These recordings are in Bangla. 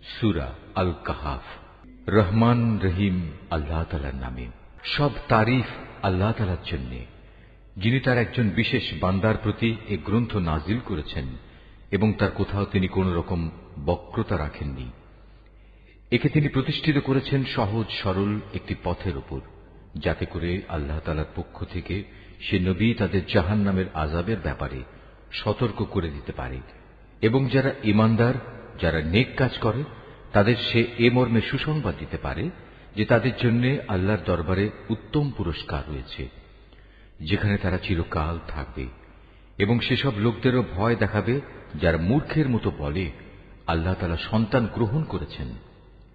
সূরা আল কাহাফ। রহমান রহিম আল্লাহ তাআলার নামে। সব তারিফ আল্লাহ তাআলার জন্য, যিনি তার একজন বিশেষ বান্দার প্রতি এ গ্রন্থ নাজিল করেছেন এবং তার কোথাও তিনি কোন রকম বক্রতা রাখেননি। একে তিনি প্রতিষ্ঠিত করেছেন সহজ সরল একটি পথের উপর, যাতে করে আল্লাহ তাআলার পক্ষ থেকে সে নবী তাদের জাহান্নামের আযাবের ব্যাপারে সতর্ক করে দিতে পারে এবং যারা ঈমানদার, যারা নেক কাজ করে, তাদের সে এ মর্মে সুসংবাদ দিতে পারে যে তাদের জন্য আল্লাহর দরবারে উত্তম পুরস্কার রয়েছে, যেখানে তারা চিরকাল থাকবে। এবং সেসব লোকদেরও ভয় দেখাবে যারা মূর্খের মতো বলে আল্লাহ তাআলা সন্তান গ্রহণ করেছেন।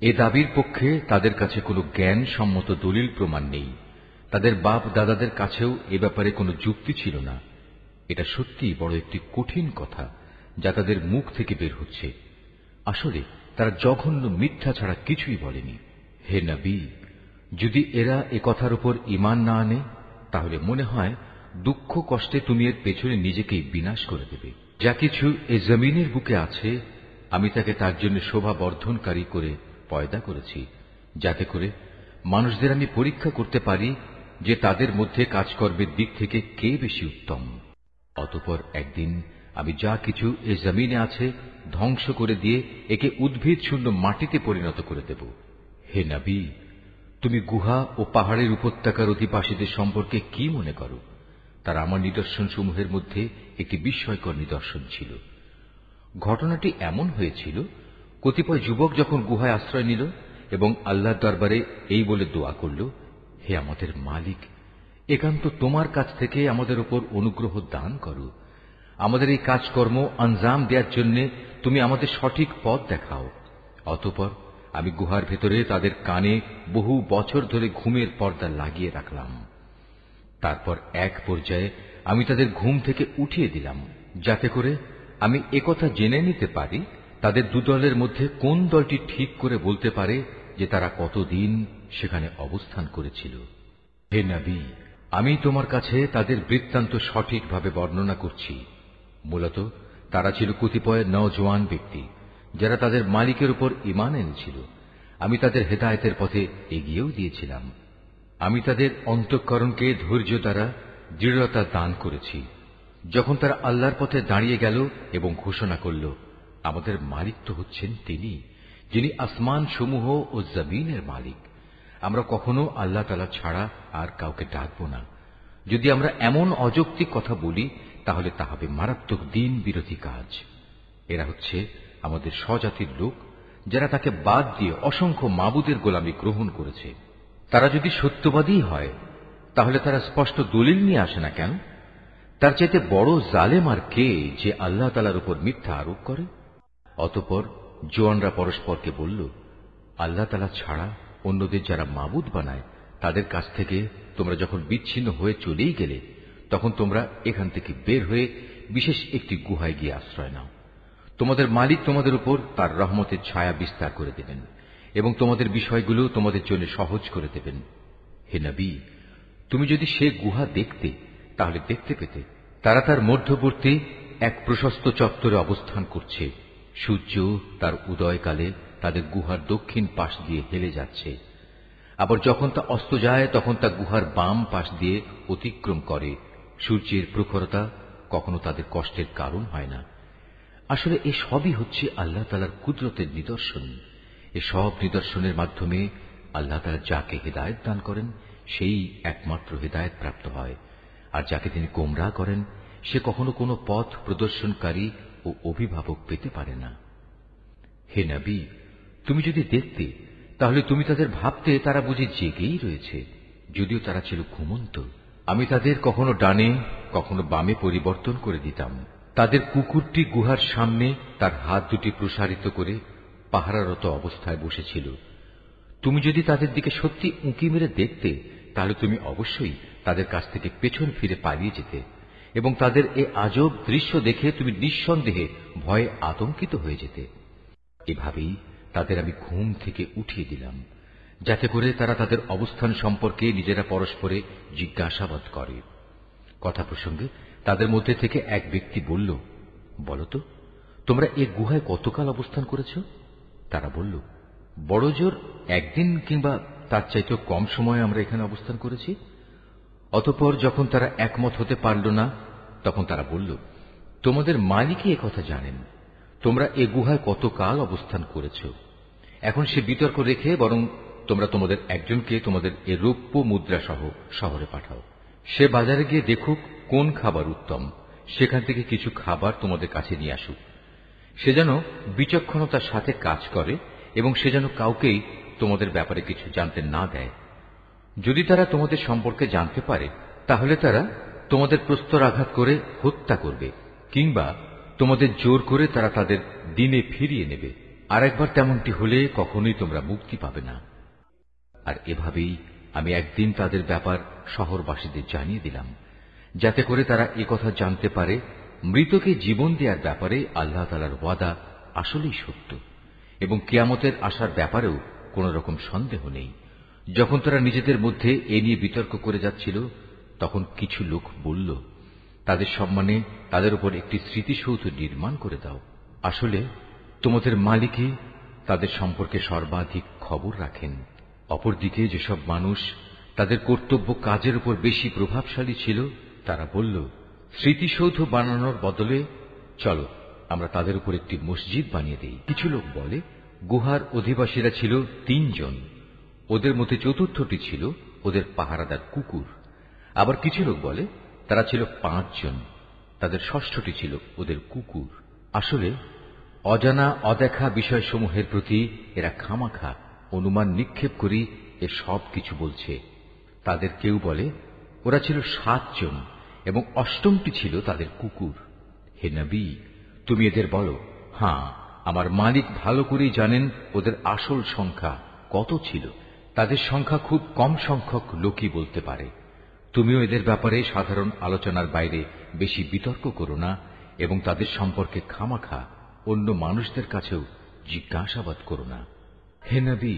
এ দাবির পক্ষে তাদের কাছে কোনো জ্ঞান সম্মত দলিল প্রমাণ নেই। তাদের বাপ দাদাদের কাছেও এ ব্যাপারে কোনো যুক্তি ছিল না। এটা সত্যিই বড় একটি কঠিন কথা যা তাদের মুখ থেকে বের হচ্ছে। আসলে তারা জঘন্য মিথ্যা ছাড়া কিছুই বলেনি। হে নবী, যদি এরা এ কথার উপর ঈমান না আনে, তাহলে মনে হয় দুঃখ কষ্টে তুমি এর পেছনে নিজেকেই বিনাশ করে দেবে। যা কিছু এ জমিনের বুকে আছে, আমি তাকে তার জন্য শোভা বর্ধনকারী করে পয়দা করেছি, যাতে করে মানুষদের আমি পরীক্ষা করতে পারি যে তাদের মধ্যে কাজকর্মের দিক থেকে কে বেশি উত্তম। অতঃপর একদিন আমি যা কিছু এ জমিনে আছে ধ্বংস করে দিয়ে একে উদ্ভিদ শূন্য মাটিতে পরিণত করে দেব। হে নবী, তুমি গুহা ও পাহাড়ের উপত্যকার অধিবাসীদের সম্পর্কে কি মনে করো? তারা আমার নিদর্শন সমূহের মধ্যে একটি বিস্ময়কর নিদর্শন ছিল। ঘটনাটি এমন হয়েছিল, কতিপয় যুবক যখন গুহায় আশ্রয় নিল এবং আল্লাহর দরবারে এই বলে দোয়া করল, হে আমাদের মালিক, একান্ত তোমার কাছ থেকে আমাদের উপর অনুগ্রহ দান করো। আমাদের এই কাজকর্ম আঞ্জাম দেওয়ার জন্য তুমি আমাদের সঠিক পথ দেখাও। অতঃপর আমি গুহার ভেতরে তাদের কানে বহু বছর ধরে ঘুমের পর্দা লাগিয়ে রাখলাম। তারপর এক পর্যায়ে আমি তাদের ঘুম থেকে উঠিয়ে দিলাম, যাতে করে আমি একথা জেনে নিতে পারি তাদের দুদলের মধ্যে কোন দলটি ঠিক করে বলতে পারে যে তারা কতদিন সেখানে অবস্থান করেছিল। হে নবী, আমি তোমার কাছে তাদের বৃত্তান্ত সঠিকভাবে বর্ণনা করছি। মূলত তারা ছিল কতিপয় নওজোয়ান ব্যক্তি, যারা তাদের মালিকের উপর ঈমান এনেছিল। আমি তাদের হেদায়েতের পথে এগিয়েও দিয়েছিলাম। আমি তাদের অন্তঃকরণকে ধৈর্য দ্বারা দৃঢ়তা দান করেছি। যখন তারা আল্লাহর পথে দাঁড়িয়ে গেল এবং ঘোষণা করল, আমাদের মালিক তো হচ্ছেন তিনি, যিনি আসমান সমূহ ও জমিনের মালিক। আমরা কখনো আল্লাহ তাআলা ছাড়া আর কাউকে ডাকব না। যদি আমরা এমন অযৌক্তিক কথা বলি, তাহলে তা হবে মারাত্মক দিন বিরোধী কাজ। এরা হচ্ছে আমাদের স্বজাতির লোক, যারা তাকে বাদ দিয়ে অসংখ্য মাবুদের গোলামি গ্রহণ করেছে। তারা যদি সত্যবাদী হয়, তাহলে তারা স্পষ্ট দলিল নিয়ে আসে না কেন? তার চাইতে বড় জালেম আর কে, যে আল্লাহ তাআলার উপর মিথ্যা আরোপ করে? অতঃপর জোয়ানরা পরস্পরকে বলল, আল্লাহ তাআলা ছাড়া অন্যদের যারা মাবুদ বানায়, তাদের কাছ থেকে তোমরা যখন বিচ্ছিন্ন হয়ে চলেই গেলে, তখন তোমরা এখান থেকে বের হয়ে বিশেষ একটি গুহায় গিয়ে আশ্রয় নাও। তোমাদের মালিক তোমাদের উপর তার রহমতের ছায়া বিস্তার করে দেবেন এবং তোমাদের বিষয়গুলো তোমাদের জন্য সহজ করে দেবেন। হে নবী, তুমি যদি সে গুহা দেখতে, তাহলে দেখতে পেতে তারা তার মধ্যবর্তী এক প্রশস্ত চত্বরে অবস্থান করছে। সূর্য তার উদয়কালে তাদের গুহার দক্ষিণ পাশ দিয়ে হেলে যাচ্ছে, আবার যখন তা অস্ত যায় তখন তা গুহার বাম পাশ দিয়ে অতিক্রম করে। সূর্যের প্রখরতা কখনো তাদের কষ্টের কারণ হয় না। আসলে এ সবই হচ্ছে আল্লাহ তাআলার কুদরতের নিদর্শন। এ সব নিদর্শনের মাধ্যমে আল্লাহ তাআলা যাকে হিদায়াত দান করেন, সেই একমাত্র হিদায়াত প্রাপ্ত হয়, আর যাকে তিনি গোমরাহ করেন, সে কখনো কোনো পথ প্রদর্শনকারী ও অভিভাবক পেতে পারে না। হে নবী, তুমি যদি দেখতে, তাহলে তুমি তাদের ভাবতে তারা বুঝি জেগেই রয়েছে, যদিও তারা ছিল ঘুমন্ত। আমি তাদের কখনো ডানে কখনো বামে পরিবর্তন করে দিতাম। তাদের কুকুরটি গুহার সামনে তার হাত দুটি প্রসারিত করে পাহারারত অবস্থায় বসেছিল। তুমি যদি তাদের দিকে সত্যি উঁকি মেরে দেখতে, তাহলে তুমি অবশ্যই তাদের কাছ থেকে পেছন ফিরে পালিয়ে যেতে এবং তাদের এ আজব দৃশ্য দেখে তুমি নিঃসন্দেহে ভয়ে আতঙ্কিত হয়ে যেতে। এভাবেই তাদের আমি ঘুম থেকে উঠিয়ে দিলাম, যাতে করে তারা তাদের অবস্থান সম্পর্কে নিজেরা পরস্পরে জিজ্ঞাসাবাদ করে। কথা প্রসঙ্গে তাদের মধ্যে থেকে এক ব্যক্তি বলল, বলতো তোমরা এ গুহায় কতকাল অবস্থান করেছ? তারা বলল, বড় জোর একদিন কিংবা তার চাইতেও কম সময়ে আমরা এখানে অবস্থান করেছি। অতঃপর যখন তারা একমত হতে পারল না, তখন তারা বলল, তোমাদের মালিকই একথা জানেন, তোমরা এ গুহায় কতকাল অবস্থান করেছ। এখন সে বিতর্ক রেখে বরং তোমরা তোমাদের একজনকে তোমাদের এ রৌপ্য মুদ্রা সহ শহরে পাঠাও। সে বাজারে গিয়ে দেখুক কোন খাবার উত্তম, সেখান থেকে কিছু খাবার তোমাদের কাছে নিয়ে আসুক। সে যেন বিচক্ষণতার সাথে কাজ করে এবং সে যেন কাউকেই তোমাদের ব্যাপারে কিছু জানতে না দেয়। যদি তারা তোমাদের সম্পর্কে জানতে পারে, তাহলে তারা তোমাদের প্রস্তরাঘাত করে হত্যা করবে, কিংবা তোমাদের জোর করে তারা তাদের দিনে ফিরিয়ে নেবে। আর একবার তেমনটি হলে কখনোই তোমরা মুক্তি পাবে না। আর এভাবেই আমি একদিন তাদের ব্যাপার শহরবাসীদের জানিয়ে দিলাম, যাতে করে তারা একথা জানতে পারে মৃতকে জীবন দেওয়ার ব্যাপারে আল্লাহ তাআলার ওয়াদা আসলেই সত্য, এবং কিয়ামতের আসার ব্যাপারেও কোন রকম সন্দেহ নেই। যখন তারা নিজেদের মধ্যে এ নিয়ে বিতর্ক করে যাচ্ছিল, তখন কিছু লোক বলল, তাদের সম্মানে তাদের উপর একটি স্মৃতিসৌধ নির্মাণ করে দাও। আসলে তোমাদের মালিকই তাদের সম্পর্কে সর্বাধিক খবর রাখেন। অপরদিকে যেসব মানুষ তাদের কর্তব্য কাজের উপর বেশি প্রভাবশালী ছিল, তারা বলল, স্মৃতিসৌধ বানানোর বদলে চলো আমরা তাদের উপর একটি মসজিদ বানিয়ে দেই। কিছু লোক বলে, গুহার অধিবাসীরা ছিল 3 জন, ওদের মধ্যে চতুর্থটি ছিল ওদের পাহারাদার কুকুর। আবার কিছু লোক বলে তারা ছিল 5 জন, তাদের ষষ্ঠটি ছিল ওদের কুকুর। আসলে অজানা অদেখা বিষয়সমূহের প্রতি এরা খামাখা অনুমান নিক্ষেপ করি এ সব কিছু বলছে। তাদের কেউ বলে ওরা ছিল 7 জন এবং অষ্টমটি ছিল তাদের কুকুর। হে নবী, তুমি এদের বলো, হ্যাঁ, আমার মালিক ভালো করেই জানেন ওদের আসল সংখ্যা কত ছিল। তাদের সংখ্যা খুব কম সংখ্যক লোকই বলতে পারে। তুমিও এদের ব্যাপারে সাধারণ আলোচনার বাইরে বেশি বিতর্ক করো না এবং তাদের সম্পর্কে খামাখা অন্য মানুষদের কাছেও জিজ্ঞাসাবাদ করো না। হে নবী,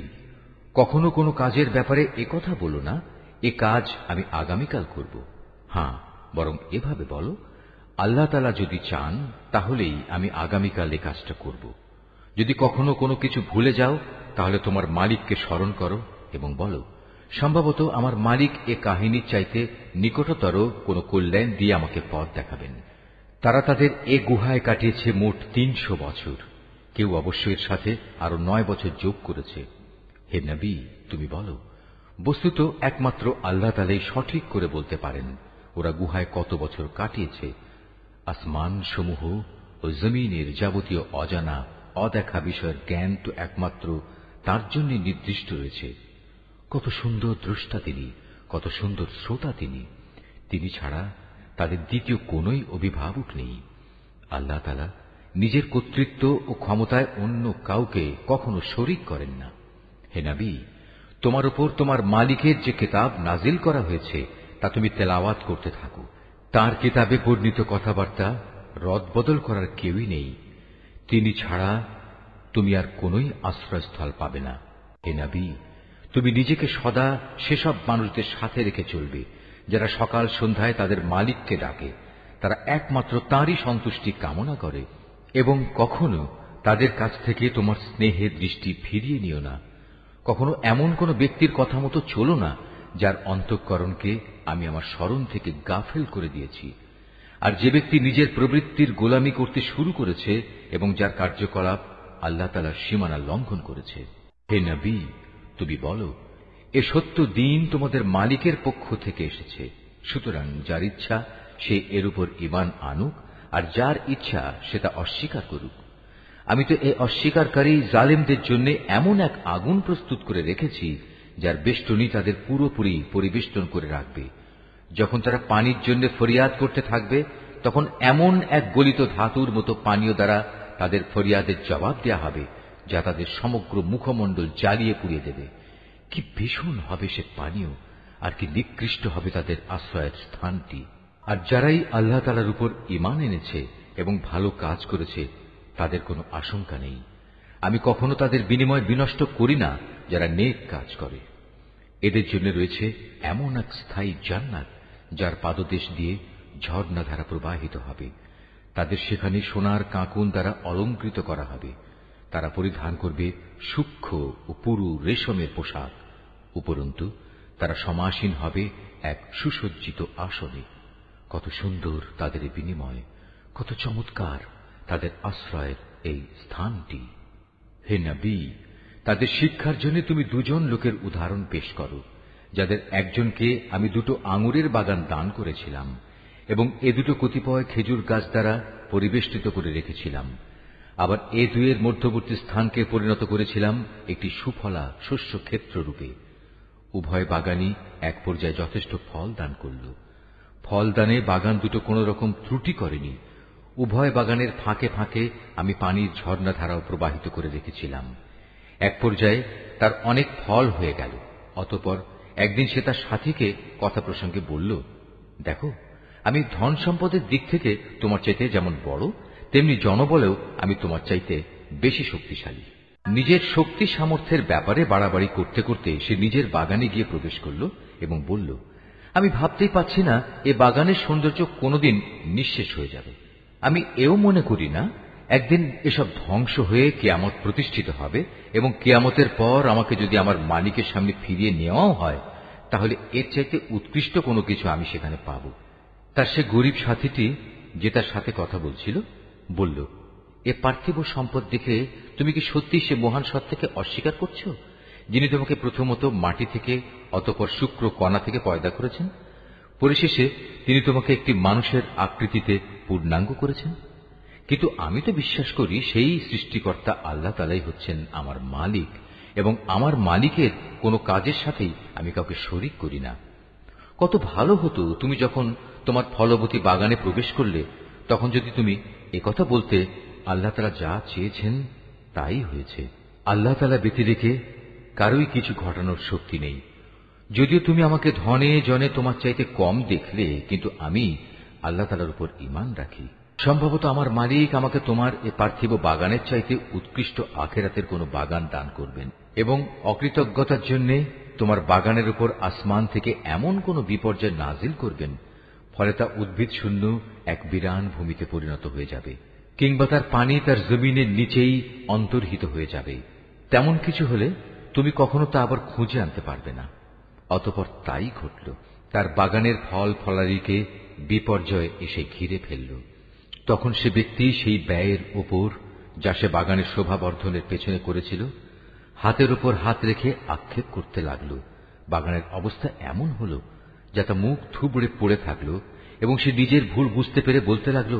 কখনো কোনো কাজের ব্যাপারে একথা বলো না, এ কাজ আমি আগামীকাল করব। হ্যাঁ, বরং এভাবে বলো, আল্লাহ তাআলা যদি চান তাহলেই আমি আগামীকাল এ কাজটা করব। যদি কখনো কোনো কিছু ভুলে যাও, তাহলে তোমার মালিককে স্মরণ করো এবং বলো, সম্ভবত আমার মালিক এ কাহিনীর চাইতে নিকটতর কোনো কল্যাণ দিয়ে আমাকে পথ দেখাবেন। তারা তাদের এ গুহায় কাটিয়েছে মোট 300 বছর। কেউ অবশ্য এর সাথে আরো 9 বছর যোগ করেছে। হে নবী, তুমি বলো, বস্তুত একমাত্র আল্লাহ তাআলাই সঠিক করে বলতে পারেন ওরা গুহায় কত বছর কাটিয়েছে। আসমান সমূহ ও জমিনের যাবতীয় অজানা অদেখা বিষয়ের জ্ঞান তো একমাত্র তার জন্য নির্দিষ্ট রয়েছে। কত সুন্দর দ্রষ্টা তিনি, কত সুন্দর শ্রোতা তিনি। তিনি ছাড়া তাদের দ্বিতীয় কোনই অভিভাবক নেই। আল্লাহ তাআলা নিজের কর্তৃত্ব ও ক্ষমতায় অন্য কাউকে কখনো শরীক করেন না। হে নবী, তোমার উপর তোমার মালিকের যে কিতাব নাজিল করা হয়েছে তা তুমি তেলাওয়াত করতে থাকো। তার কিতাবে বর্ণিত কথাবার্তা রদবদল করার কেউই নেই। তিনি ছাড়া তুমি আর কোনই আশ্রয়স্থল পাবে না। হে নবী, তুমি নিজেকে সদা সেসব মানুষদের সাথে রেখে চলবে যারা সকাল সন্ধ্যায় তাদের মালিককে ডাকে, তারা একমাত্র তাঁরই সন্তুষ্টি কামনা করে, এবং কখনো তাদের কাছ থেকে তোমার স্নেহের দৃষ্টি ফিরিয়ে নিও না। কখনো এমন কোন ব্যক্তির কথা মতো চলো না যার অন্তঃকরণকে আমি আমার স্মরণ থেকে গাফেল করে দিয়েছি। আর যে ব্যক্তি নিজের প্রবৃত্তির গোলামি করতে শুরু করেছে এবং যার কার্যকলাপ আল্লাহ তাআলার সীমানা লঙ্ঘন করেছে। হে নবী, তুমি বলো, এ সত্য দিন তোমাদের মালিকের পক্ষ থেকে এসেছে। সুতরাং যার ইচ্ছা সে এর উপর ঈমান আনুক, আর যার ইচ্ছা সে তা অস্বীকার করুক। আমি তো এ অস্বীকারী জালেমদের জন্য এমন এক আগুন প্রস্তুত করে রেখেছি যার বেষ্টনী তাদের পুরোপুরি পরিবেষ্টন করে রাখবে। যখন তারা পানির জন্য ফরিয়াদ করতে থাকবে, তখন এমন এক গলিত ধাতুর মতো পানীয় দ্বারা তাদের ফরিয়াদের জবাব দেয়া হবে যা তাদের সমগ্র মুখমণ্ডল জ্বালিয়ে পুড়িয়ে দেবে। কি ভীষণ হবে সে পানীয়, আর কি নিকৃষ্ট হবে তাদের আশ্রয়ের স্থানটি। আর যারাই আল্লাহ তাআলার উপর ঈমান এনেছে এবং ভালো কাজ করেছে, তাদের কোনো আশঙ্কা নেই। আমি কখনো তাদের বিনিময় বিনষ্ট করি না যারা নেক কাজ করে। এদের জন্য রয়েছে এমন এক স্থায়ী জান্নাত যার পাদদেশ দিয়ে ঝর্ণাধারা প্রবাহিত হবে। তাদের সেখানে সোনার কাঁকুন দ্বারা অলঙ্কৃত করা হবে। তারা পরিধান করবে সূক্ষ্ম ও পুরু রেশমের পোশাক। উপরন্তু তারা সমাসীন হবে এক সুসজ্জিত আসনে। কত সুন্দর তাদের বিনিময়, কত চমৎকার তাদের আশ্রয়ের এই স্থানটি। হে নবী, তাদের শিক্ষার জন্য তুমি দুজন লোকের উদাহরণ পেশ করো, যাদের একজনকে আমি 2 আঙুরের বাগান দান করেছিলাম এবং এ 2 কতিপয় খেজুর গাছ দ্বারা পরিবেষ্টিত করে রেখেছিলাম। আবার এ 2 মধ্যবর্তী স্থানকে পরিণত করেছিলাম একটি সুফলা শস্য ক্ষেত্র রূপে। উভয় বাগানই এক পর্যায়ে যথেষ্ট ফল দান করল। ফলদানে বাগান 2 কোন রকম ত্রুটি করেনি। উভয় বাগানের ফাঁকে ফাঁকে আমি পানির ঝর্ণাধারাও প্রবাহিত করে রেখেছিলাম। এক পর্যায়ে তার অনেক ফল হয়ে গেল। অতঃপর একদিন সে তার সাথীকে কথা প্রসঙ্গে বলল, দেখো, আমি ধন সম্পদের দিক থেকে তোমার চাইতে যেমন বড়, তেমনি জনবলেও আমি তোমার চাইতে বেশি শক্তিশালী। নিজের শক্তি সামর্থ্যের ব্যাপারে বাড়াবাড়ি করতে করতে সে নিজের বাগানে গিয়ে প্রবেশ করল এবং বলল, আমি ভাবতেই পাচ্ছি না এ বাগানের সৌন্দর্য কোনোদিন নিঃশেষ হয়ে যাবে। আমি এও মনে করি না একদিন এসব ধ্বংস হয়ে কিয়ামত প্রতিষ্ঠিত হবে এবং কিয়ামতের পর আমাকে যদি আমার মালিকের সামনে ফিরিয়ে নেওয়াও হয়, তাহলে এর চাইতে উৎকৃষ্ট কোনো কিছু আমি সেখানে পাব। তার সে গরিব সাথীটি, যে তার সাথে কথা বলছিল, বলল, এ পার্থিব সম্পদ দেখে তুমি কি সত্যি সে মহান সত্তাকে অস্বীকার করছো, যিনি তোমাকে প্রথমত মাটি থেকে অতঃপর শুক্র কণা থেকে পয়দা করেছেন, পরিশেষে তিনি তোমাকে একটি মানুষের আকৃতিতে পূর্ণাঙ্গ করেছেন? কিন্তু আমি তো বিশ্বাস করি সেই সৃষ্টিকর্তা আল্লাহ তাআলাই হচ্ছেন আমার মালিক এবং আমার মালিকের কোনো কাজের সাথেই আমি কাউকে শরীক করি না। কত ভালো হতো তুমি যখন তোমার ফলবতী বাগানে প্রবেশ করলে তখন যদি তুমি একথা বলতে, আল্লাহ তাআলা যা চেয়েছেন তাই হয়েছে। আল্লাহ তাআলা ব্যতিরেকে কারোই কিছু ঘটানোর শক্তি নেই। যদিও তুমি আমাকে ধনে জনে তোমার চাইতে কম দেখলে, কিন্তু আমি আল্লাহ তাআলার উপর ঈমান রাখি। সম্ভবত আমার মালিক আমাকে তোমার এ পার্থিব বাগানের চাইতে উৎকৃষ্ট আখিরাতের কোনো বাগান দান করবেন এবং অকৃতজ্ঞতার জন্য তোমার বাগানের উপর আসমান থেকে এমন কোন বিপর্যয় নাজিল করবেন, ফলে তা উদ্ভিদ শূন্য এক বিরান ভূমিতে পরিণত হয়ে যাবে, কিংবা তার পানি তার জমিনের নিচেই অন্তর্হিত হয়ে যাবে। তেমন কিছু হলে তুমি কখনো তা আবার খুঁজে আনতে পারবে না। অতঃপর তাই ঘটল। তার বাগানের ফল ফলারিকে বিপর্যয় এসে ঘিরে ফেলল। তখন সে ব্যক্তি সেই ব্যয়ের উপর, যা সে বাগানের শোভাবর্ধনের পেছনে করেছিল, হাতের উপর হাত রেখে আক্ষেপ করতে লাগল। বাগানের অবস্থা এমন হল যা তা মুখ থুবড়ে পড়ে থাকল এবং সে নিজের ভুল বুঝতে পেরে বলতে লাগল,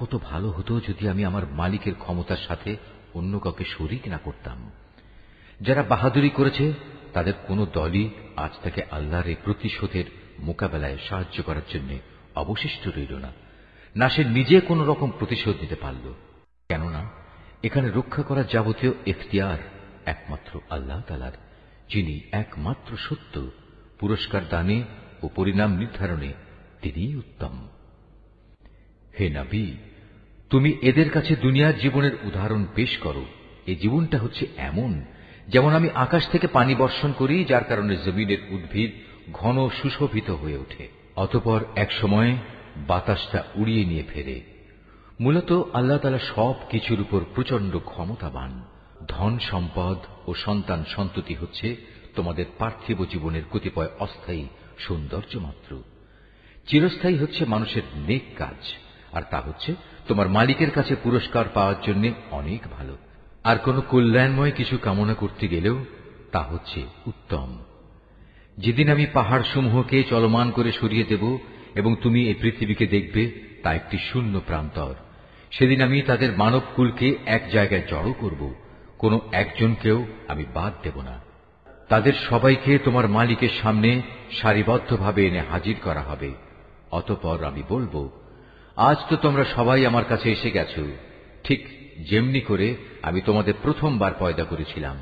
কত ভালো হতো যদি আমি আমার মালিকের ক্ষমতার সাথে অন্য কাউকে শরীক না করতাম। যারা বাহাদুরি করেছে তাদের কোন দলই আজ তাকে আল্লাহর এই প্রতিশোধের মোকাবেলায় সাহায্য করার জন্য অবশিষ্ট রইল না, না সে নিজে কোন রকম প্রতিশোধ নিতে পারল। কেননা এখানে রক্ষা করার যাবতীয় এখতিয়ার একমাত্র আল্লাহ তাআলার, যিনি একমাত্র সত্য। পুরস্কার দানে ও পরিণাম নির্ধারণে তিনিই উত্তম। হে নবী, তুমি এদের কাছে দুনিয়ার জীবনের উদাহরণ পেশ করো। এই জীবনটা হচ্ছে এমন যেমন আমি আকাশ থেকে পানি বর্ষণ করি, যার কারণে জমিনের উদ্ভিদ ঘন সুশোভিত হয়ে ওঠে, অতঃপর এক সময় বাতাসটা উড়িয়ে নিয়ে ফেরে। মূলত আল্লাহ তাআলা সব কিছুর উপর প্রচন্ড ক্ষমতাবান। ধন সম্পদ ও সন্তান সন্ততি হচ্ছে তোমাদের পার্থিব জীবনের কতিপয় অস্থায়ী সৌন্দর্য মাত্র। চিরস্থায়ী হচ্ছে মানুষের নেক কাজ, আর তা হচ্ছে তোমার মালিকের কাছে পুরস্কার পাওয়ার জন্য অনেক ভালো। আর কোন কল্যাণময় কিছু কামনা করতে গেলেও তা হচ্ছে উত্তম। যেদিন আমি পাহাড় সমূহকে চলমান করে সরিয়ে দেব এবং তুমি এই পৃথিবীকে দেখবে তা একটি শূন্য প্রান্তর, সেদিন আমি তাদের মানবকুলকে এক জায়গায় জড়ো করব, কোন একজনকেও আমি বাদ দেব না। তাদের সবাইকে তোমার মালিকের সামনে সারিবদ্ধভাবে এনে হাজির করা হবে। অতঃপর আমি বলবো, আজ তো তোমরা সবাই আমার কাছে এসে গেছো, ঠিক যেমনি করে আমি তোমাদের প্রথমবার পয়দা করেছিলাম,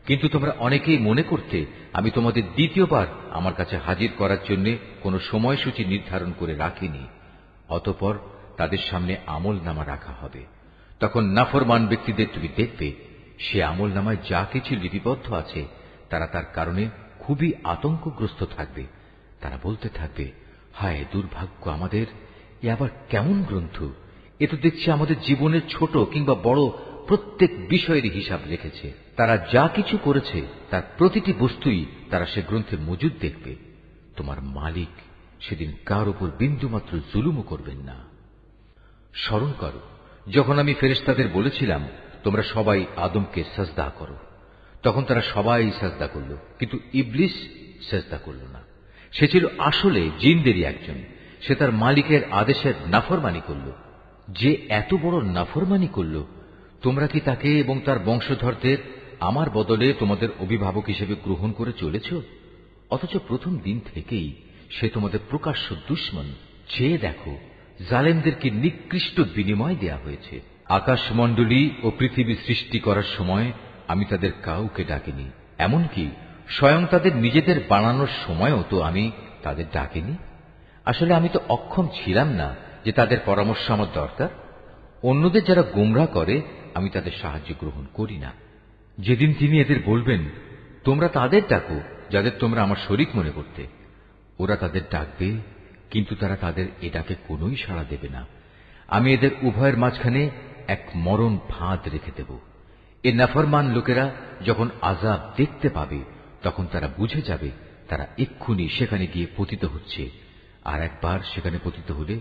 কিন্তু তোমরা অনেকেই মনে করতে আমি তোমাদের দ্বিতীয়বার আমার কাছে হাজির করার জন্য কোনো সময়সূচি নির্ধারণ করে রাখিনি। অতঃপর তাদের সামনে আমলনামা রাখা হবে। তখন নাফরমান ব্যক্তিদের তুমি দেখবে, সে আমলনামায় যা কিছু লিপিবদ্ধ আছে তারা তার কারণে খুবই আতঙ্কগ্রস্ত থাকবে। তারা বলতে থাকবে, হায় দুর্ভাগ্য আমাদের, এ আবার কেমন গ্রন্থ! এ তো দেখছি আমাদের জীবনের ছোট কিংবা বড় প্রত্যেক বিষয়ের হিসাব রেখেছে। তারা যা কিছু করেছে তার প্রতিটি বস্তুই তারা সে গ্রন্থে মজুদ দেখবে। তোমার মালিক সেদিন কার উপর বিন্দুমাত্র জুলুমও করবেন না। স্মরণ করো যখন আমি ফেরেশতাদের বলেছিলাম তোমরা সবাই আদমকে সাজদা করো, তখন তারা সবাই সাজদা করল, কিন্তু ইবলিস সাজদা করল না। সে ছিল আসলে জিনদেরই একজন। সে তার মালিকের আদেশের নাফরমানি করল। যে এত বড় নাফরমানি করল, তোমরা কি তাকে এবং তার বংশধরদের আমার বদলে তোমাদের অভিভাবক হিসেবে গ্রহণ করে চলেছ? অথচ প্রথম দিন থেকেই সে তোমাদের প্রকাশ্য দুশমন। চেয়ে দেখো, জালেমদেরকে নিকৃষ্ট বিনিময় দেয়া হয়েছে। আকাশমণ্ডলী ও পৃথিবী সৃষ্টি করার সময় আমি তাদের কাউকে ডাকিনি, এমনকি স্বয়ং তাদের নিজেদের বানানোর সময়ও তো আমি তাদের ডাকিনি। আসলে আমি তো অক্ষম ছিলাম না যে তাদের পরামর্শ আমার দরকার। অন্যদের যারা গোমরাহ করে আমি তাদের সাহায্য গ্রহণ করি না। যেদিন তিনি এদের বলবেন তোমরা তাদের ডাকো যাদের তোমরা আমার শরীক মনে করতে, ওরা তাদের ডাকবে, কিন্তু তারা তাদের এ ডাকে কোনোই সাড়া দেবে না। আমি এদের উভয়ের মাঝখানে এক মরণ ফাঁদ রেখে দেব। এ নাফরমান লোকেরা যখন আযাব দেখতে পাবে তখন তারা বুঝে যাবে তারা এক্ষুনি সেখানে গিয়ে পতিত হচ্ছে, আর একবার সেখানে পতিত হলে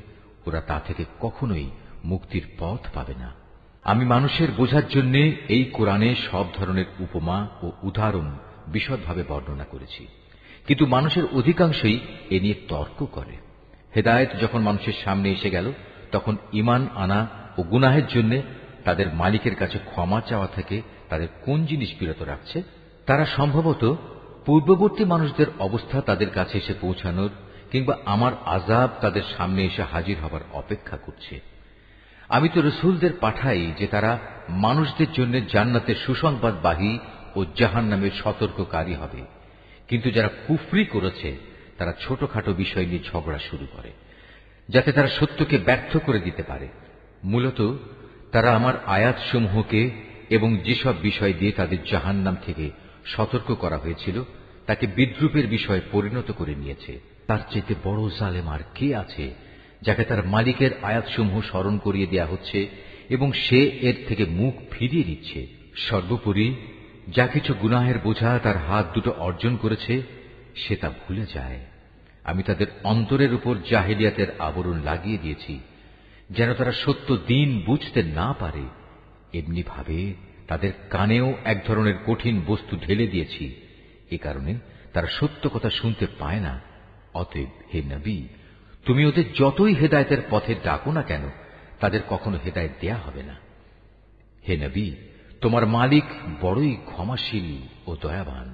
ওরা তা থেকে কখনোই মুক্তির পথ পাবে না। আমি মানুষের বোঝার জন্য এই কোরআনে সব ধরনের উপমা ও উদাহরণ বিশদভাবে বর্ণনা করেছি, কিন্তু মানুষের অধিকাংশই এ নিয়ে তর্ক করে। হেদায়েত যখন মানুষের সামনে এসে গেল তখন ঈমান আনা ও গুনাহের জন্য তাদের মালিকের কাছে ক্ষমা চাওয়া থেকে তাদের কোন জিনিস বিরত রাখছে? তারা সম্ভবত পূর্ববর্তী মানুষদের অবস্থা তাদের কাছে এসে পৌঁছানোর কিংবা আমার আযাব তাদের সামনে এসে হাজির হবার অপেক্ষা করছে। আমি তো রসুলদের পাঠাই যে তারা মানুষদের জন্য জান্নাতের সুসংবাদবাহী ও জাহান্নামের সতর্ককারী হবে, কিন্তু যারা কুফরি করেছে তারা ছোটখাটো বিষয় নিয়ে ঝগড়া শুরু করে যাতে তারা সত্যকে ব্যর্থ করে দিতে পারে। মূলত তারা আমার আয়াতসমূহকে এবং যেসব বিষয় দিয়ে তাদের জাহান্নাম থেকে সতর্ক করা হয়েছিল তাকে বিদ্রূপের বিষয়ে পরিণত করে নিয়েছে। তার চাইতে বড় জালেম আর কে আছে যাকে তার মালিকের আয়াতসমূহ স্মরণ করিয়ে দেয়া হচ্ছে এবং সে এর থেকে মুখ ফিরিয়ে নিচ্ছে। সর্বোপরি যা কিছু গুনাহের বোঝা তার হাত দুটো অর্জন করেছে সে তা ভুলে যায়। আমি তাদের অন্তরের উপর জাহেলিয়াতের আবরণ লাগিয়ে দিয়েছি যেন তারা সত্য দিন বুঝতে না পারে। এমনি ভাবে তাদের কানেও এক ধরনের কঠিন বস্তু ঢেলে দিয়েছি, এ কারণে তারা সত্য কথা শুনতে পায় না। অতএব হে নবী, তুমি ওদের যতই হেদায়েতের পথে ডাকো না কেন তাদের কখনো হেদায়েত দেয়া হবে না। হে নবী, তোমার মালিক বড়ই ক্ষমাশীল ও দয়াবান।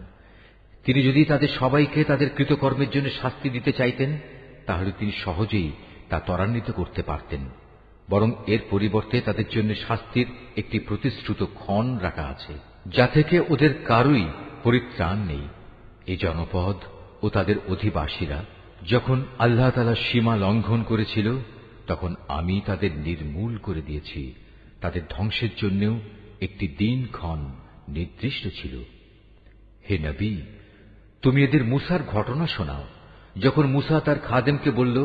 তিনি যদি তাদের সবাইকে তাদের কৃতকর্মের জন্য শাস্তি দিতে চাইতেন তাহলে তিনি সহজেই তা ত্বরান্বিত করতে পারতেন, বরং এর পরিবর্তে তাদের জন্য শাস্তির একটি প্রতিশ্রুত ক্ষণ রাখা আছে যা থেকে ওদের কারুই পরিত্রাণ নেই। এই জনপদ ও তাদের অধিবাসীরা যখন আল্লাহ তাআলা সীমা লঙ্ঘন করেছিল তখন আমি তাদের নির্মূল করে দিয়েছি। তাদের ধ্বংসের জন্যও একটি দিনক্ষণ নির্দিষ্ট ছিল। হে নবী, তুমি এদের মূসার ঘটনা শোনাও। যখন মূসা তার খাদেমকে বলল,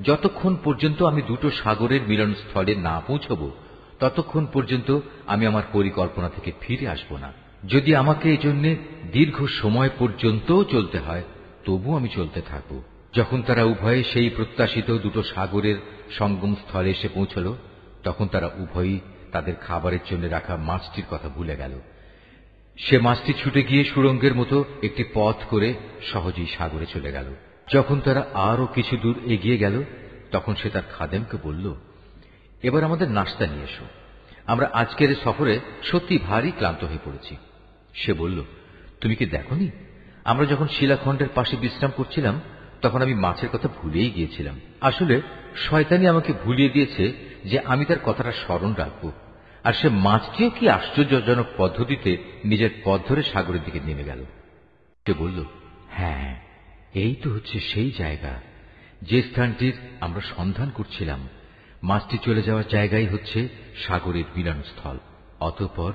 যতক্ষণ পর্যন্ত আমি দুটো সাগরের মিলনস্থলে না পৌঁছব ততক্ষণ পর্যন্ত আমি আমার পরিকল্পনা থেকে ফিরে আসব না। যদি আমাকে এজন্য দীর্ঘ সময় পর্যন্ত চলতে হয় তবু আমি চলতে থাকব। যখন তারা উভয়ে সেই প্রত্যাশিত দুটো সাগরের সঙ্গম স্থলে এসে পৌঁছল তখন তারা উভয়ই তাদের খাবারের জন্য রাখা মাছটির কথা ভুলে গেল। সে মাছটি ছুটে গিয়ে সুড়ঙ্গের মতো একটি পথ করে সহজেই সাগরে চলে গেল। যখন তারা আরো কিছু দূর এগিয়ে গেল তখন সে তার খাদেমকে বলল, এবার আমাদের নাস্তা নিয়ে এসো, আমরা আজকের সফরে সত্যি ভারী ক্লান্ত হয়ে পড়েছি। সে বলল, তুমি কি দেখোনি আমরা যখন শিলাখণ্ডের পাশে বিশ্রাম করছিলাম তখন আমি মাছের কথা ভুলেই গিয়েছিলাম। আসলে শয়তানি আমাকে ভুলিয়ে দিয়েছে যে আমি তার কথাটা স্মরণ রাখব। আর সে মাছটিও কি আশ্চর্যজনক পদ্ধতিতে নিজের পথ ধরে সাগরের দিকে নেমে গেল। সে বলল, হ্যাঁ, এই তো হচ্ছে সেই জায়গা যে স্থানটির আমরা সন্ধান করছিলাম। মাছটি চলে যাওয়ার জায়গাই হচ্ছে সাগরের মিলনস্থল। অতঃপর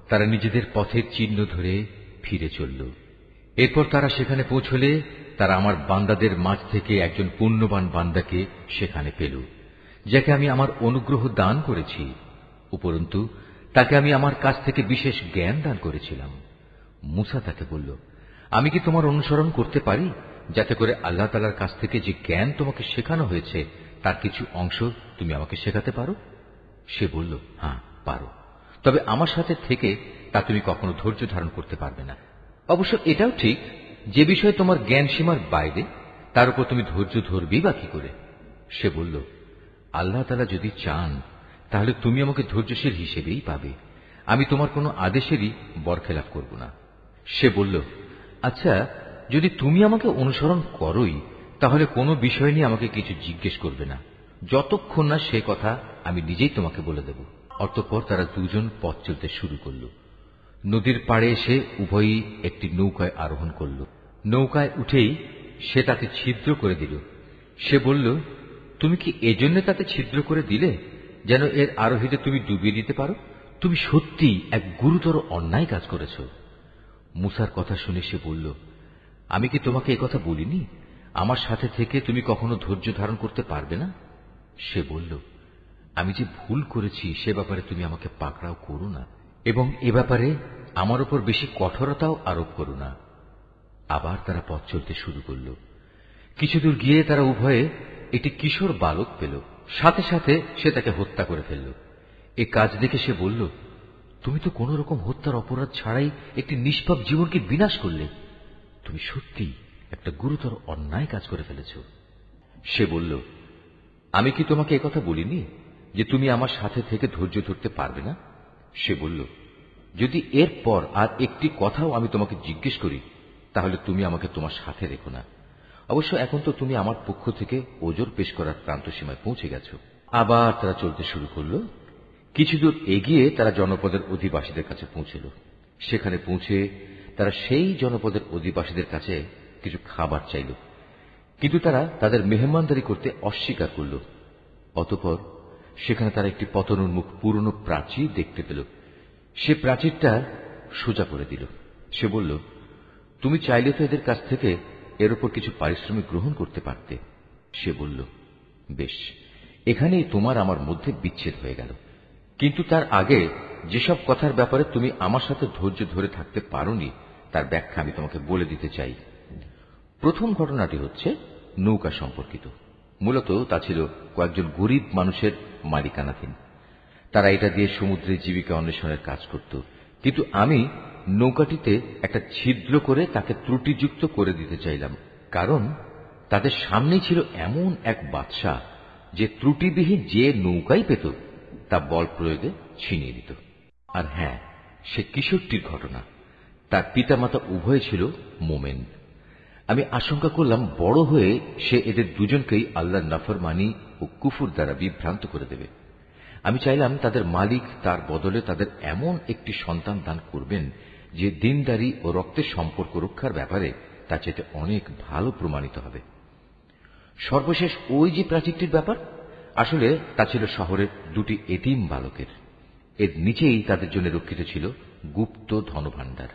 তারা নিজেদের পথের চিহ্ন ধরে ফিরে চলল। এরপর তারা সেখানে পৌঁছলে তারা আমার বান্দাদের মাঝ থেকে একজন পুণ্যবান বান্দাকে সেখানে পেল, যাকে আমি আমার অনুগ্রহ দান করেছি। উপরন্তু তাকে আমি আমার কাছ থেকে বিশেষ জ্ঞান দান করেছিলাম। মুসা তাকে বলল, আমি কি তোমার অনুসরণ করতে পারি, যাতে করে আল্লাহ তাআলার কাছ থেকে যে জ্ঞান তোমাকে শেখানো হয়েছে তার কিছু অংশ তুমি আমাকে শেখাতে পারো? সে বলল, হ্যাঁ পারো, তবে আমার সাথে থেকে তা তুমি কখনো ধৈর্য ধারণ করতে পারবে না। অবশ্য এটাও ঠিক, যে বিষয়ে তোমার জ্ঞান সীমার বাইরে তার উপর তুমি ধৈর্য ধরবেই বা কি করে? সে বলল, আল্লাহ তাআলা যদি চান তাহলে তুমি আমাকে ধৈর্যশীল হিসেবেই পাবে, আমি তোমার কোনো আদেশেরই বরখেলাপ করব না। সে বলল, আচ্ছা, যদি তুমি আমাকে অনুসরণ করোই তাহলে কোনো বিষয় নিয়ে আমাকে কিছু জিজ্ঞেস করবে না, যতক্ষণ না সে কথা আমি নিজেই তোমাকে বলে দেব। অতঃপর তারা দুজন পথ চলতে শুরু করল। নদীর পাড়ে এসে উভয়ই একটি নৌকায় আরোহণ করল। নৌকায় উঠেই সে তাকে ছিদ্র করে দিল। সে বলল, তুমি কি এজন্য তাতে ছিদ্র করে দিলে যেন এর আরোহীদের তুমি ডুবিয়ে দিতে পারো? তুমি সত্যিই এক গুরুতর অন্যায় কাজ করেছ। মুসার কথা শুনে সে বলল, আমি কি তোমাকে একথা বলিনি, আমার সাথে থেকে তুমি কখনো ধৈর্য ধারণ করতে পারবে না? সে বলল, আমি যে ভুল করেছি সে ব্যাপারে তুমি আমাকে পাকড়াও করো না, এবং এ ব্যাপারে আমার উপর বেশি কঠোরতাও আরোপ করো না। আবার তারা পথ চলতে শুরু করল। কিছুদূর গিয়ে তারা উভয়ে একটি কিশোর বালক পেল। সাথে সাথে সে তাকে হত্যা করে ফেলল। এ কাজ দেখে সে বলল, তুমি তো কোন রকম হত্যার অপরাধ ছাড়াই একটি নিষ্পাপ জীবনকে বিনাশ করলে। তুমি সত্যি একটা গুরুতর অন্যায় কাজ করে ফেলেছ। সে বলল, আমি কি তোমাকে একথা বলিনি যে তুমি আমার সাথে থেকে ধৈর্য ধরতে পারবে না? সে বলল, যদি এরপর আর একটি কথাও আমি তোমাকে জিজ্ঞেস করি তাহলে তুমি আমাকে তোমার সাথে রেখো না। অবশ্য এখন তো তুমি আমার পক্ষ থেকে ওজর পেশ করার প্রান্ত সীমায় পৌঁছে গেছ। আবার তারা চলতে শুরু করল। কিছুদূর এগিয়ে তারা জনপদের অধিবাসীদের কাছে পৌঁছল। সেখানে পৌঁছে তারা সেই জনপদের অধিবাসীদের কাছে কিছু খাবার চাইল, কিন্তু তারা তাদের মেহমানদারি করতে অস্বীকার করল। অতঃপর সেখানে তারা একটি পতনোন্মুখ পুরনো প্রাচীর দেখতে পেল। সে প্রাচীরটা সোজা করে দিল। সে বলল, তুমি চাইলে তো এদের কাছ থেকে এর উপর কিছু পারিশ্রমিক গ্রহণ করতে পারতে। সে বলল, বেশ, এখানেই তোমার আমার মধ্যে বিচ্ছেদ হয়ে গেল, কিন্তু তার আগে যেসব কথার ব্যাপারে তুমি আমার সাথে ধৈর্য ধরে থাকতে পারোনি তার ব্যাখ্যা আমি তোমাকে বলে দিতে চাই। প্রথম ঘটনাটি হচ্ছে নৌকা সম্পর্কিত। মূলত তা ছিল কয়েকজন গরিব মানুষের মালিকানাধীন। তারা এটা দিয়ে সমুদ্রে জীবিকা অন্বেষণের কাজ করত, কিন্তু আমি নৌকাটিতে একটা ছিদ্র করে তাকে ত্রুটিযুক্ত করে দিতে চাইলাম, কারণ তাদের সামনেই ছিল এমন এক বাদশা যে ত্রুটিবিহীন যে নৌকাই পেত তা বল প্রয়োগে ছিনিয়ে দিত। আর হ্যাঁ, সে কিশোরটির ঘটনা। তার পিতামাতা উভয় ছিল মোমেন। আমি আশঙ্কা করলাম বড় হয়ে সে এদের দুজনকেই আল্লাহর নাফরমানি ও কুফর দ্বারা বিভ্রান্ত করে দেবে। আমি চাইলাম তাদের মালিক তার বদলে তাদের এমন একটি সন্তান দান করবেন যে দিনদারি ও রক্তের সম্পর্ক রক্ষার ব্যাপারে তা চাইতে অনেক ভালো প্রমাণিত হবে। সর্বশেষ ওই যে প্রাচীরটির ব্যাপার, আসলে তা ছিল শহরের দুটি এতিম বালকের। এর নিচেই তাদের জন্য রক্ষিত ছিল গুপ্ত ধনভাণ্ডার।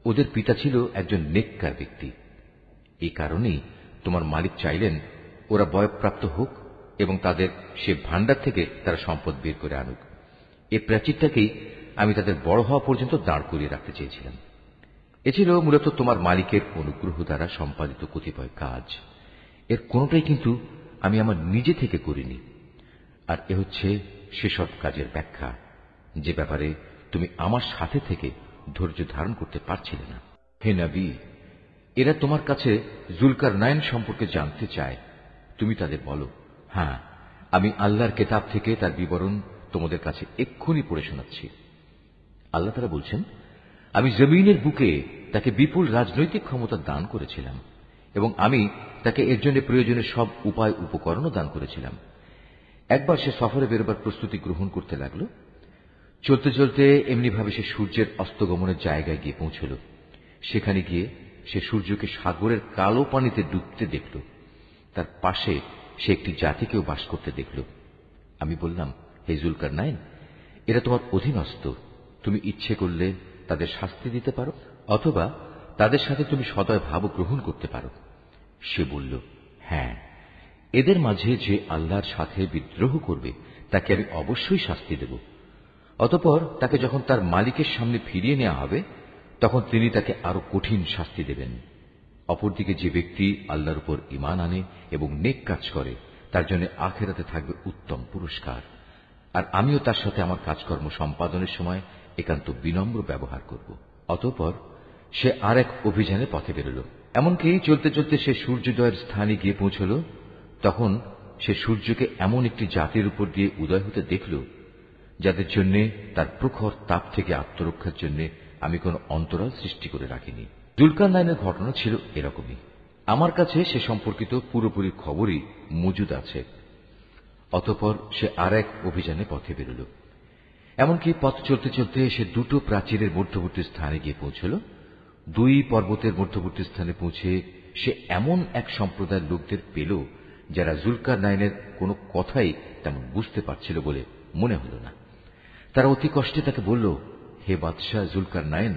ওদের পিতা ছিল একজন নেককার ব্যক্তি। এই কারণেই তোমার মালিক চাইলেন ওরা বয়ঃপ্রাপ্ত হোক এবং তাদের সে ভাণ্ডার থেকে তারা সম্পদ বের করে আনুক। এই প্রাচীরটাকেই আমি তাদের বড় হওয়া পর্যন্ত দাঁড় করিয়ে রাখতে চেয়েছিলাম। এ ছিল মূলত তোমার মালিকের অনুগ্রহ দ্বারা সম্পাদিত কতিপয় কাজ। এর কোনটাই কিন্তু আমি আমার নিজে থেকে করিনি। আর এ হচ্ছে সেসব কাজের ব্যাখ্যা যে ব্যাপারে তুমি আমার সাথে থেকে ধৈর্য ধারণ করতে পারছিলে না। হে নবী, এরা তোমার কাছে জুলকারনাইন সম্পর্কে জানতে চায়। তুমি তাদের বলো, হ্যাঁ, আমি আল্লাহর কিতাব থেকে তার বিবরণ তোমাদের কাছে এক্ষুনি পড়ে শোনাচ্ছি। আল্লাহ তাআলা বলছেন, আমি জমিনের বুকে তাকে বিপুল রাজনৈতিক ক্ষমতা দান করেছিলাম এবং আমি তাকে এর জন্য প্রয়োজনীয় সব উপায় উপকরণও দান করেছিলাম। একবার সে সফরে বেরোবার প্রস্তুতি গ্রহণ করতে লাগলো। চলতে চলতে এমনিভাবে সে সূর্যের অস্তগমনের জায়গায় গিয়ে পৌঁছল। সেখানে গিয়ে সে সূর্যকে সাগরের কালো পানিতে ডুবতে দেখল। তার পাশে সে একটি জাতিকেও বাস করতে দেখল। আমি বললাম, হে জুলকারনাইন, এরা তোমার অধীনস্থ। তুমি ইচ্ছে করলে তাদের শাস্তি দিতে পারো অথবা তাদের সাথে তুমি সদয় ভাব গ্রহণ করতে পারো। সে বলল, হ্যাঁ, এদের মাঝে যে আল্লাহর সাথে বিদ্রোহ করবে তাকে আমি অবশ্যই শাস্তি দেব। অতঃপর তাকে যখন তার মালিকের সামনে ফিরিয়ে নেওয়া হবে তখন তিনি তাকে আরো কঠিন শাস্তি দেবেন। অপরদিকে যে ব্যক্তি আল্লাহর উপর ঈমান আনে এবং নেক কাজ করে তার জন্য আখিরাতে থাকবে উত্তম পুরস্কার। আর আমিও তার সাথে আমার কাজকর্ম সম্পাদনের সময় একান্ত বিনম্র ব্যবহার করব। অতঃপর সে আর এক অভিযানে পথে বেরোল। এমনকি চলতে চলতে সে সূর্যোদয়ের স্থানে গিয়ে পৌঁছল। তখন সে সূর্যকে এমন একটি জাতির উপর দিয়ে উদয় হতে দেখল যাদের জন্য তার প্রখর তাপ থেকে আত্মরক্ষার জন্য আমি কোন অন্তরাল সৃষ্টি করে রাখিনি। যুলকারনাইনের ঘটনা ছিল এরকমই। আমার কাছে সে সম্পর্কিত পুরোপুরি খবরই মজুদ আছে। অতঃপর সে আর এক অভিযানে পথে বেরোল। এমনকি পথ চলতে চলতে সে দুটো প্রাচীরের মধ্যবর্তী স্থানে গিয়ে পৌঁছল। দুই পর্বতের মধ্যবর্তী স্থানে পৌঁছে সে এমন এক সম্প্রদায়ের লোকদের পেল যারা যুলকারনাইনের কোনো কথাই তেমন বুঝতে পারছিল বলে মনে হল না। তারা অতি কষ্টে তাকে বলল, হে বাদশাহ যুলকারনাইন,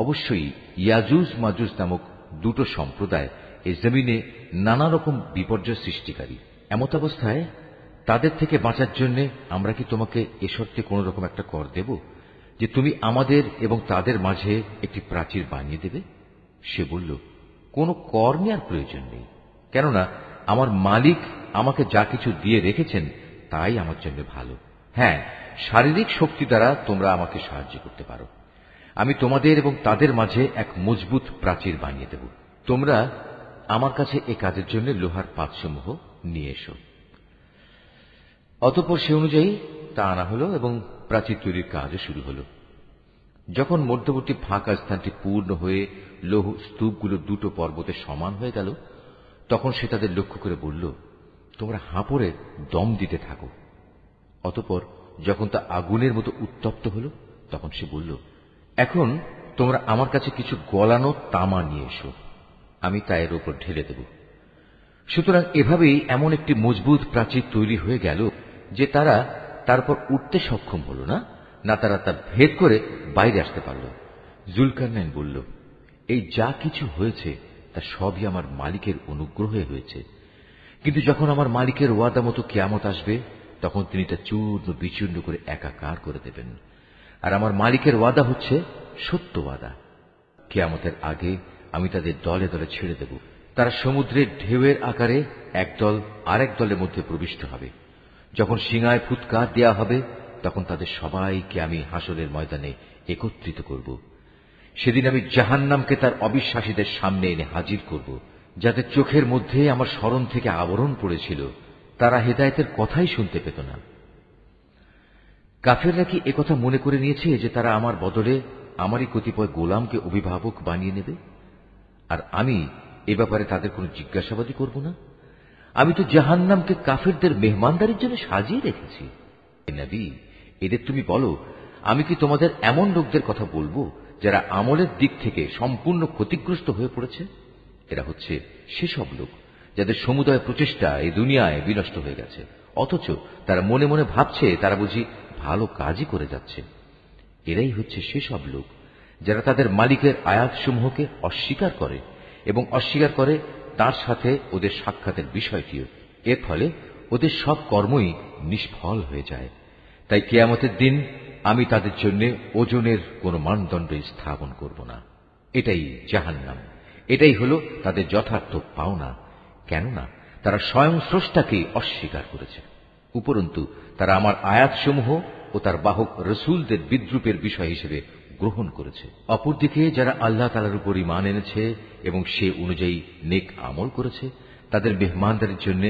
অবশ্যই ইয়াজুজ মাজুজ নামক দুটো সম্প্রদায় এই জমিনে নানা রকম বিপর্যয় সৃষ্টিকারী। এমত অবস্থায় তাদের থেকে বাঁচার জন্য আমরা কি তোমাকে এ শর্তে কোন রকম একটা কর দেব যে তুমি আমাদের এবং তাদের মাঝে একটি প্রাচীর বানিয়ে দেবে? সে বলল, কোনো কর নেওয়ার প্রয়োজন নেই, কেননা আমার মালিক আমাকে যা কিছু দিয়ে রেখেছেন তাই আমার জন্য ভালো। হ্যাঁ, শারীরিক শক্তি দ্বারা তোমরা আমাকে সাহায্য করতে পারো। আমি তোমাদের এবং তাদের মাঝে এক মজবুত প্রাচীর বানিয়ে দেব। তোমরা আমার কাছে এ কাজের জন্য লোহার পাতসমূহ নিয়ে এসো। অতঃপর সে অনুযায়ী তা আনা হল এবং প্রাচীর তৈরির কাজও শুরু হল। যখন মধ্যবর্তী ফাঁকা স্থানটি পূর্ণ হয়ে লৌহ স্তূপগুলো দুটো পর্বতে সমান হয়ে গেল তখন সে তাদের লক্ষ্য করে বলল, তোমরা হাঁপড়ে দম দিতে থাকো। অতঃপর যখন তা আগুনের মতো উত্তপ্ত হল তখন সে বলল, এখন তোমরা আমার কাছে কিছু গলানো তামা নিয়ে এসো, আমি তা এর উপর ঢেলে দেব। সুতরাং এভাবেই এমন একটি মজবুত প্রাচীর তৈরি হয়ে গেল যে তারা তারপর উঠতে সক্ষম হল না, না তারা তা ভেদ করে বাইরে আসতে পারল। যুলকারনাইন বলল, এই যা কিছু হয়েছে তা সবই আমার মালিকের অনুগ্রহে হয়েছে, কিন্তু যখন আমার মালিকের ওয়াদা মতো কিয়ামত আসবে তখন তিনি তা চূর্ণ বিচূর্ণ করে একাকার করে দেবেন। আর আমার মালিকের ওয়াদা হচ্ছে সত্য ওয়াদা। কিয়ামতের আগে আমি তাদের দলে দলে ছেড়ে দেব। তারা সমুদ্রের ঢেউয়ের আকারে একদল আরেক দলের মধ্যে প্রবিষ্ট হবে। যখন সিঙায় ফুৎকার দেয়া হবে তখন তাদের সবাইকে আমি হাসরের ময়দানে একত্রিত করব। সেদিন আমি জাহান্নামকে তার অবিশ্বাসীদের সামনে এনে হাজির করব, যাদের চোখের মধ্যে আমার স্মরণ থেকে আবরণ পড়েছিল। তারা হেদায়েতের কথাই শুনতে পেত না। কাফেররা কি একথা মনে করে নিয়েছে যে তারা আমার বদলে আমারই কতিপয় গোলামকে অভিভাবক বানিয়ে নেবে, আর আমি এ ব্যাপারে তাদের কোনো জিজ্ঞাসাবাদই করব না? আমি তো জাহান্নামকে কাফেরদের মেহমানদারির জন্য সাজিয়ে রেখেছি। হে নবী, এদের তুমি বলো, আমি কি তোমাদের এমন লোকদের কথা বলবো যারা আমলের দিক থেকে সম্পূর্ণ ক্ষতিগ্রস্ত হয়ে পড়েছে? এরা হচ্ছে সেসব লোক যাদের সমুদয় প্রচেষ্টা এই দুনিয়ায় বিনষ্ট হয়ে গেছে, অথচ তারা মনে মনে ভাবছে তারা বুঝি ভালো কাজই করে যাচ্ছে। এরাই হচ্ছে সেসব লোক যারা তাদের মালিকের আয়াতসমূহকে অস্বীকার করে এবং অস্বীকার করে তার সাথে ওদের সাক্ষাতের বিষয়টিও। এর ফলে ওদের সব কর্মই নিষ্ফল হয়ে যায়। তাই কিয়ামতের দিন আমি তাদের জন্য ওজনের কোন মানদণ্ড স্থাপন করব না। এটাই জাহান্নাম, এটাই হল তাদের যথার্থ পাওনা, কেননা তারা স্বয়ং স্রষ্টাকে অস্বীকার করেছে। উপরন্তু তারা আমার আয়াতসমূহ ও তার বাহক রসুলদের বিদ্রুপের বিষয় হিসেবে গ্রহণ করেছে। অপরদিকে যারা আল্লাহ তাআলার উপর ঈমান এনেছে এবং সে অনুযায়ী নেক আমল করেছে তাদের মেহমানদারির জন্য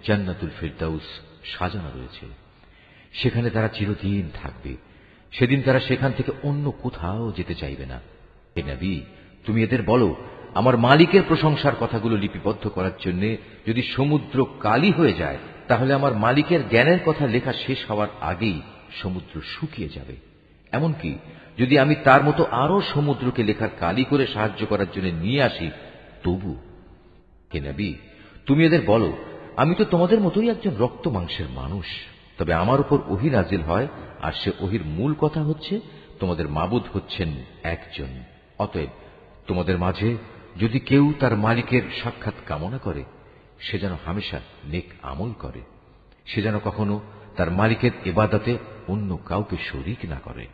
জান্নাতুল ফিরদাউস সাজানো রয়েছে। সেখানে তারা চিরদিন থাকবে। সেদিন তারা সেখান থেকে অন্য কোথাও যেতে চাইবে না। হে নবী, তুমি এদের বলো, আমার মালিকের প্রশংসার কথাগুলো লিপিবদ্ধ করার জন্য যদি সমুদ্র কালি হয়ে যায় তাহলে আমার মালিকের জ্ঞানের কথা লেখা শেষ হওয়ার আগেই সমুদ্র শুকিয়ে যাবে। এমনকি যদি আমি তার মতো আরো সমুদ্রকে লেখার কালি করে সাহায্য করার জন্য নিয়ে আসি তবু। হে নবী, তুমি এদের বলো, আমি তো তোমাদের মতোই একজন রক্ত মাংসের মানুষ, তবে আমার উপর ওহী নাজিল হয়, আর সে ওহীর মূল কথা হচ্ছে তোমাদের মাবুদ হচ্ছেন একজন। অতএব তোমাদের মাঝে যদি কেউ তার মালিকের সাক্ষাৎ কামনা করে সে যেন হামেশা নেক আমল করে, সে যেন কখনো তার মালিকের ইবাদতে অন্য কাউকে শরীক না করে।